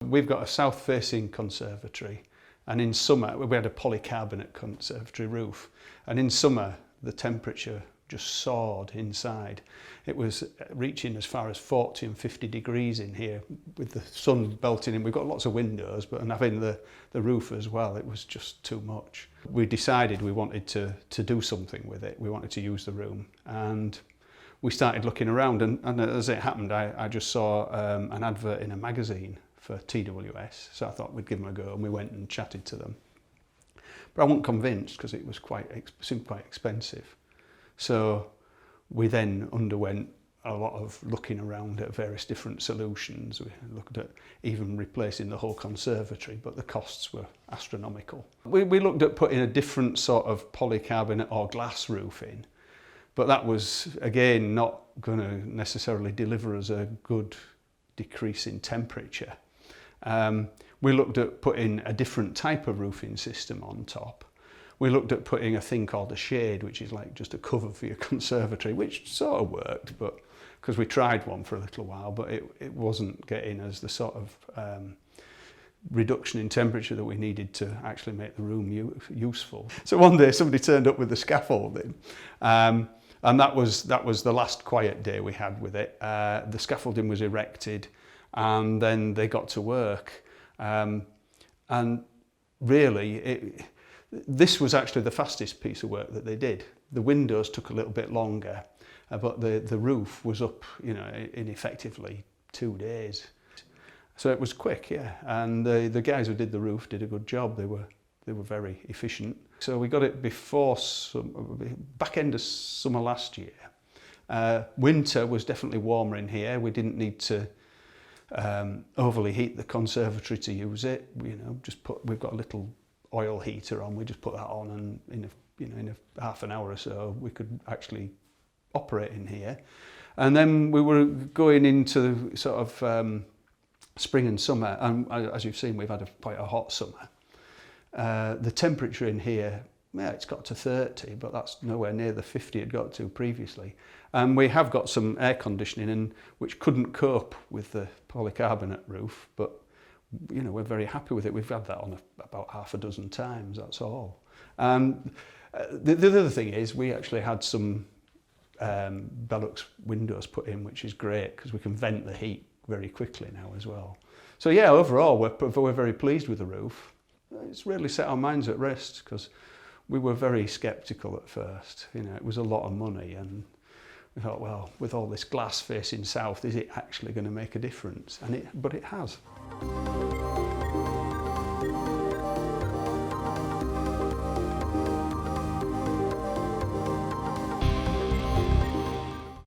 We've got a south-facing conservatory, and in summer, we had a polycarbonate conservatory roof, and in summer the temperature just soared inside. It was reaching as far as 40 and 50 degrees in here with the sun belting in. We've got lots of windows, but and having the roof as well, it was just too much. We decided we wanted to do something with it. We wanted to use the room, and we started looking around, and as it happened, I just saw an advert in a magazine for TWS, so I thought we'd give them a go, and we went and chatted to them. But I wasn't convinced because it was seemed quite expensive. So we then underwent a lot of looking around at various different solutions. We looked at even replacing the whole conservatory, but the costs were astronomical. We looked at putting a different sort of polycarbonate or glass roof in, but that was, again, not going to necessarily deliver us a good decrease in temperature. We looked at putting a different type of roofing system on top. We looked at putting a thing called a shade, which is like just a cover for your conservatory, which sort of worked, but because we tried one for a little while, but it wasn't getting us the sort of reduction in temperature that we needed to actually make the room useful. So one day somebody turned up with the scaffolding, and that was the last quiet day we had with it. The scaffolding was erected, and then they got to work, and really this was actually the fastest piece of work that they did. The windows took a little bit longer, but the roof was up, you know, in effectively 2 days. So it was quick, yeah. And the guys who did the roof did a good job. They were very efficient. So we got it before back end of summer last year. Winter was definitely warmer in here. We didn't need to overly heat the conservatory to use it. You know, we've got a little oil heater on. We just put that on, and in a half an hour or so we could actually operate in here. And then we were going into sort of spring and summer, and as you've seen, we've had quite a hot summer. The temperature in here, yeah, it's got to 30, but that's nowhere near the 50 it got to previously. And we have got some air conditioning which couldn't cope with the polycarbonate roof, but you know, we're very happy with it. We've had that on about half a dozen times, that's all. The other thing is we actually had some Velux windows put in, which is great because we can vent the heat very quickly now as well. So yeah, overall we're very pleased with the roof. It's really set our minds at rest because we were very sceptical at first. You know, it was a lot of money, and we thought, well, with all this glass facing south, is it actually going to make a difference? But it has.